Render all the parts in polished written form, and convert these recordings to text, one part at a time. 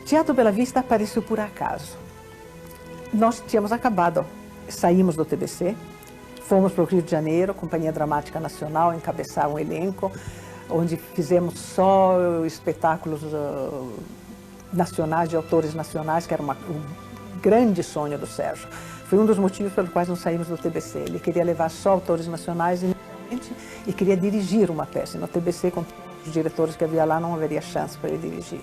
Teatro Bela Vista apareceu por acaso. Nós tínhamos acabado, saímos do TBC, fomos para o Rio de Janeiro, Companhia Dramática Nacional, encabeçar um elenco, onde fizemos só espetáculos nacionais, de autores nacionais, que era um grande sonho do Sérgio. Foi um dos motivos pelos quais nós saímos do TBC. Ele queria levar só autores nacionais e queria dirigir uma peça. No TBC, com os diretores que havia lá, não haveria chance para ele dirigir.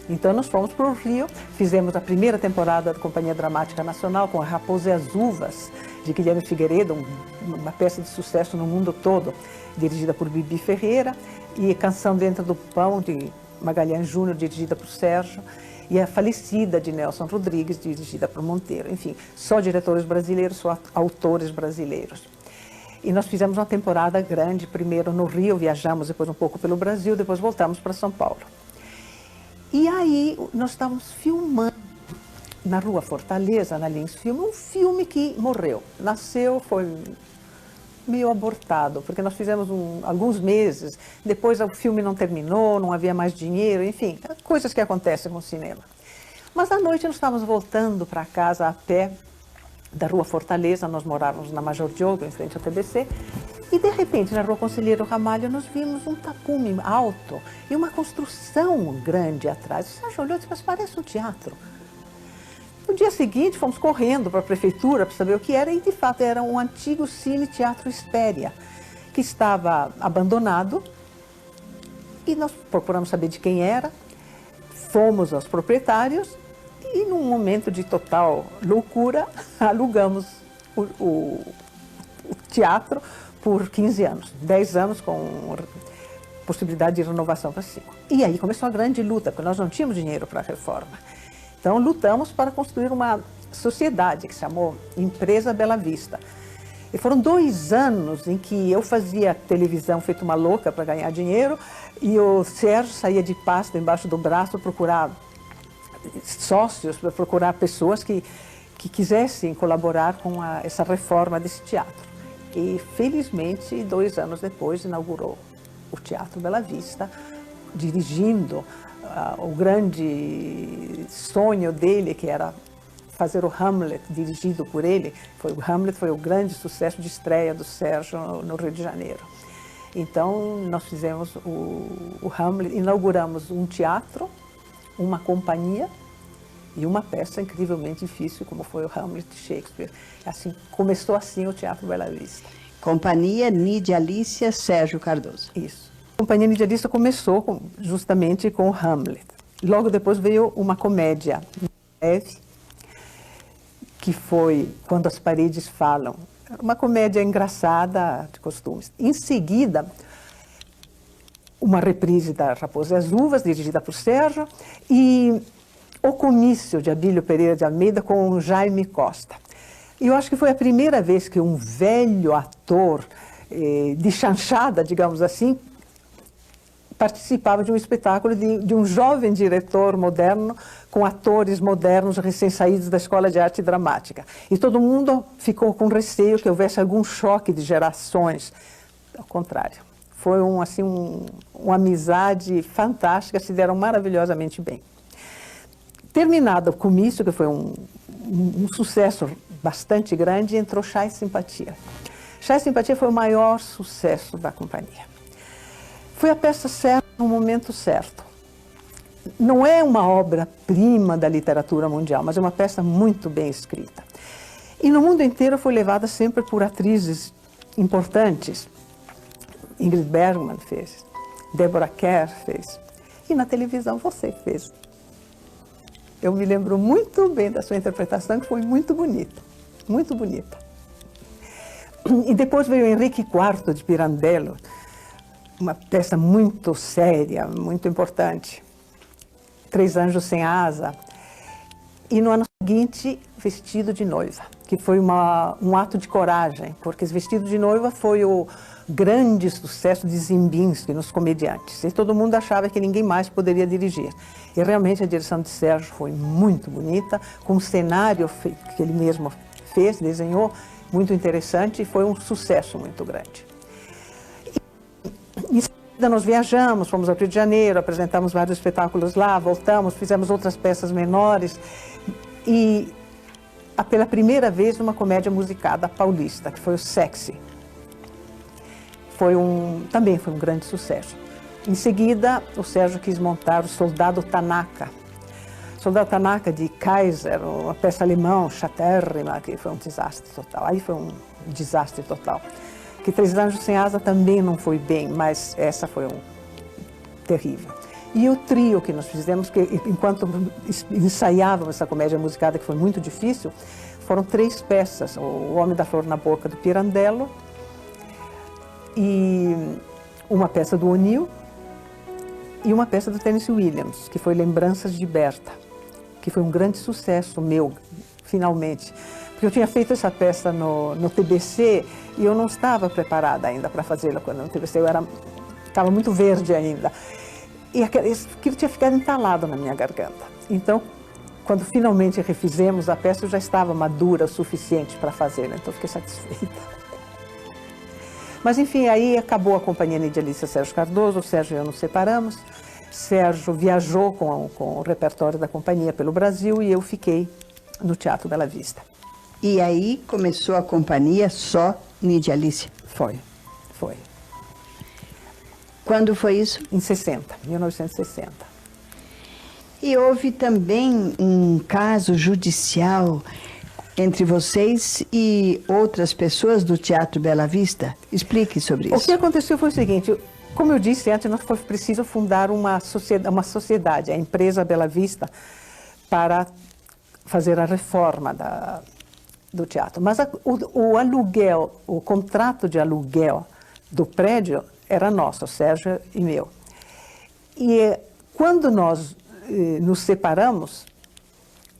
Então nós fomos para o Rio, fizemos a primeira temporada da Companhia Dramática Nacional com A Raposa e as Uvas, de Guilherme Figueiredo, uma peça de sucesso no mundo todo, dirigida por Bibi Ferreira, e Canção Dentro do Pão, de Magalhães Júnior, dirigida por Sérgio, e A Falecida, de Nelson Rodrigues, dirigida por Monteiro. Enfim, só diretores brasileiros, só autores brasileiros. E nós fizemos uma temporada grande, primeiro no Rio, viajamos depois um pouco pelo Brasil, depois voltamos para São Paulo. E aí nós estávamos filmando na Rua Fortaleza, na Lins Filme, um filme que morreu. Nasceu, foi meio abortado, porque nós fizemos alguns meses, depois o filme não terminou, não havia mais dinheiro, enfim, coisas que acontecem com o cinema. Mas à noite nós estávamos voltando para casa a pé da Rua Fortaleza, nós morávamos na Major Diogo, em frente ao TBC, e de repente na Rua Conselheiro Ramalho nós vimos um tapume alto e uma construção grande atrás. O Sérgio olhou e disse, mas parece um teatro. No dia seguinte fomos correndo para a prefeitura para saber o que era, e de fato era um antigo cine-teatro Espéria, que estava abandonado, e nós procuramos saber de quem era, fomos aos proprietários e num momento de total loucura alugamos o teatro por 15 anos, 10 anos com possibilidade de renovação para 5. E aí começou a grande luta, porque nós não tínhamos dinheiro para a reforma. Então lutamos para construir uma sociedade que se chamou Empresa Bela Vista. E foram 2 anos em que eu fazia televisão feito uma louca para ganhar dinheiro, e o Sérgio saía de pasta embaixo do braço procurar sócios, para procurar pessoas que quisessem colaborar com essa reforma desse teatro. E felizmente 2 anos depois inaugurou o Teatro Bela Vista, dirigindo o grande sonho dele, que era fazer o Hamlet, dirigido por ele. O Hamlet foi o grande sucesso de estreia do Sérgio no Rio de Janeiro. Então nós fizemos o Hamlet, inauguramos um teatro, uma companhia e uma peça incrivelmente difícil, como foi o Hamlet de Shakespeare. Assim, começou assim o Teatro Bela Vista. Companhia Nídia Alicia Sérgio Cardoso. Isso. A Companhia Nídia Alicia começou justamente com o Hamlet. Logo depois veio uma comédia leve, que foi Quando as Paredes Falam. Uma comédia engraçada, de costumes. Em seguida, uma reprise da Raposa e as Uvas, dirigida por Sérgio, e O Comício, de Abílio Pereira de Almeida, com Jaime Costa. E eu acho que foi a primeira vez que um velho ator de chanchada, digamos assim, participava de um espetáculo de um jovem diretor moderno, com atores modernos recém-saídos da Escola de Arte Dramática. E todo mundo ficou com receio que houvesse algum choque de gerações. Ao contrário, foi uma amizade fantástica, se deram maravilhosamente bem. Terminado o Comício, que foi um sucesso bastante grande, entrou Chá e Simpatia. Chá e Simpatia foi o maior sucesso da companhia. Foi a peça certa no momento certo. Não é uma obra-prima da literatura mundial, mas é uma peça muito bem escrita. E no mundo inteiro foi levada sempre por atrizes importantes. Ingrid Bergman fez, Deborah Kerr fez, e na televisão você fez. Eu me lembro muito bem da sua interpretação, que foi muito bonita, muito bonita. E depois veio Henrique IV de Pirandello, uma peça muito séria, muito importante. 3 Anjos Sem Asa. E no ano seguinte, Vestido de Noiva, que foi um ato de coragem, porque esse Vestido de Noiva foi o grande sucesso de Ziembinski nos Comediantes. E todo mundo achava que ninguém mais poderia dirigir. E realmente a direção de Sérgio foi muito bonita, com um cenário que ele mesmo fez, desenhou, muito interessante, e foi um sucesso muito grande. E Nós viajamos, fomos ao Rio de Janeiro, apresentamos vários espetáculos lá, voltamos, fizemos outras peças menores e pela primeira vez uma comédia musicada paulista, que foi o Sexy. Também foi um grande sucesso. Em seguida, o Sérgio quis montar o Soldado Tanaka. Soldado Tanaka de Kaiser, uma peça alemã, chatérrima, que foi um desastre total. Aí foi um desastre total. Que Três Anjos Sem Asa também não foi bem, mas essa foi terrível. E o trio que nós fizemos, que enquanto ensaiávamos essa comédia musicada, que foi muito difícil, foram 3 peças. O Homem da Flor na Boca, do Pirandello, e uma peça do O'Neill, e uma peça do Tennessee Williams, que foi Lembranças de Berta, que foi um grande sucesso meu, finalmente. Porque eu tinha feito essa peça no TBC e eu não estava preparada ainda para fazê-la no TBC, eu estava muito verde ainda. E aquilo tinha ficado entalado na minha garganta. Então, quando finalmente refizemos a peça, eu já estava madura o suficiente para fazê-la, então fiquei satisfeita. Mas, enfim, aí acabou a companhia Nidia Alicia Sérgio Cardoso, o Sérgio e eu nos separamos. Sérgio viajou com o repertório da companhia pelo Brasil e eu fiquei no Teatro Bela Vista. E aí começou a companhia só Nidia Alicia? Foi. Quando foi isso? Em 1960. E houve também um caso judicial entre vocês e outras pessoas do Teatro Bela Vista? Explique sobre isso. O que aconteceu foi o seguinte, como eu disse antes, nós foi preciso fundar uma sociedade, a empresa Bela Vista, para fazer a reforma do teatro. Mas o aluguel, o contrato de aluguel do prédio era nosso, o Sérgio e meu. E quando nós nos separamos,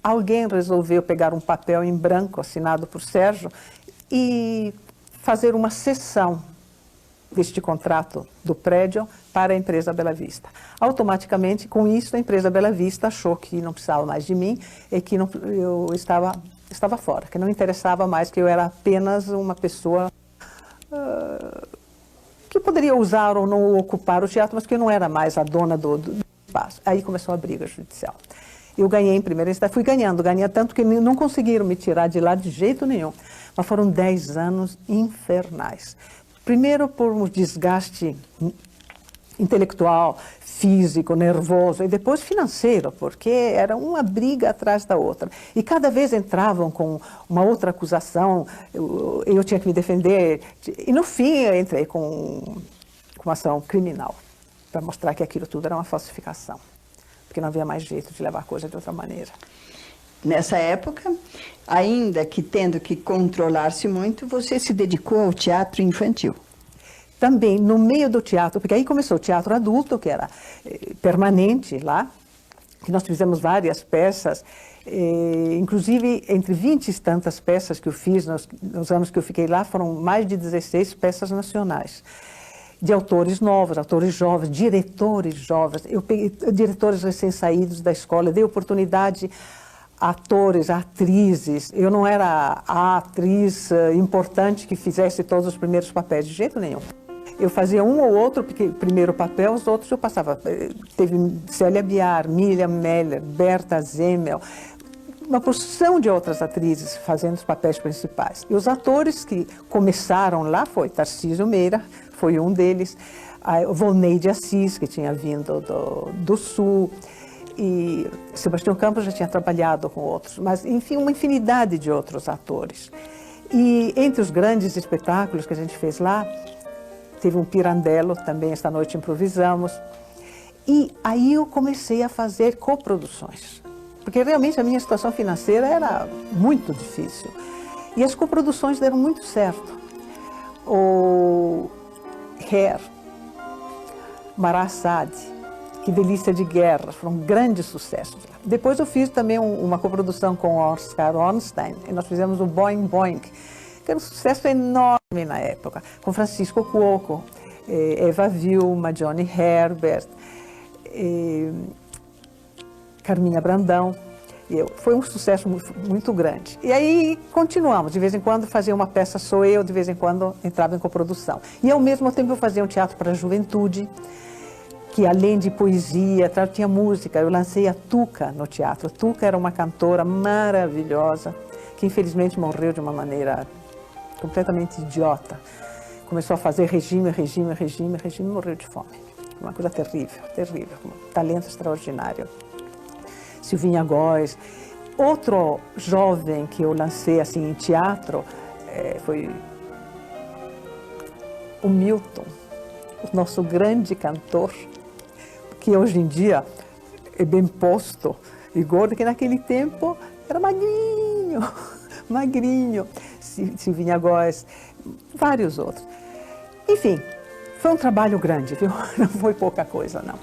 alguém resolveu pegar um papel em branco assinado por Sérgio e fazer uma cessão deste contrato do prédio para a empresa Bela Vista. Automaticamente, com isso, a empresa Bela Vista achou que não precisava mais de mim e que eu estava fora, que não interessava mais, que eu era apenas uma pessoa que poderia usar ou não ocupar o teatro, mas que eu não era mais a dona do espaço. Aí começou a briga judicial. Eu ganhei em primeira instância, fui ganhando tanto que não conseguiram me tirar de lá de jeito nenhum. Mas foram 10 anos infernais. Primeiro por um desgaste intelectual, físico, nervoso, e depois financeiro, porque era uma briga atrás da outra. E cada vez entravam com uma outra acusação, eu tinha que me defender. E no fim eu entrei com uma ação criminal, para mostrar que aquilo tudo era uma falsificação, porque não havia mais jeito de levar a coisa de outra maneira. Nessa época, ainda que tendo que controlar-se muito, você se dedicou ao teatro infantil. Também no meio do teatro, porque aí começou o teatro adulto, que era permanente lá, que nós fizemos várias peças, inclusive entre 20 e tantas peças que eu fiz nos anos que eu fiquei lá, foram mais de 16 peças nacionais, de autores novos, autores jovens, diretores jovens. Eu peguei diretores recém-saídos da escola, dei oportunidade a atores, a atrizes. Eu não era a atriz importante que fizesse todos os primeiros papéis, de jeito nenhum. Eu fazia um ou outro primeiro papel, os outros eu passava. Teve Célia Biar, Miriam Meller, Berta Zemel, uma porção de outras atrizes fazendo os papéis principais. E os atores que começaram lá foi Tarcísio Meira, foi um deles, a Volneide Assis, que tinha vindo do Sul, e Sebastião Campos já tinha trabalhado com outros, mas enfim, uma infinidade de outros atores. E entre os grandes espetáculos que a gente fez lá, teve um Pirandello, também esta noite improvisamos, e aí eu comecei a fazer coproduções, porque realmente a minha situação financeira era muito difícil, e as coproduções deram muito certo. O Hair, Mará Assad, Que Delícia de Guerra, foram grandes sucessos. Depois eu fiz também uma coprodução com Oscar Ornstein, e nós fizemos o Boing Boing, que era um sucesso enorme na época, com Francisco Cuoco, Eva Vilma, Johnny Herbert, Carminha Brandão. Foi um sucesso muito grande. E aí continuamos, de vez em quando fazia uma peça só eu, de vez em quando entrava em coprodução. E ao mesmo tempo eu fazia um teatro para a juventude, que além de poesia, tinha música. Eu lancei a Tuca no teatro. A Tuca era uma cantora maravilhosa, que infelizmente morreu de uma maneira completamente idiota. Começou a fazer regime e morreu de fome. Uma coisa terrível, terrível, um talento extraordinário. Silvinha Góes. Outro jovem que eu lancei assim em teatro foi o Milton, o nosso grande cantor, que hoje em dia é bem posto e gordo, que naquele tempo era magrinho, magrinho. Silvinha Góes, vários outros. Enfim, foi um trabalho grande, viu? Não foi pouca coisa, não.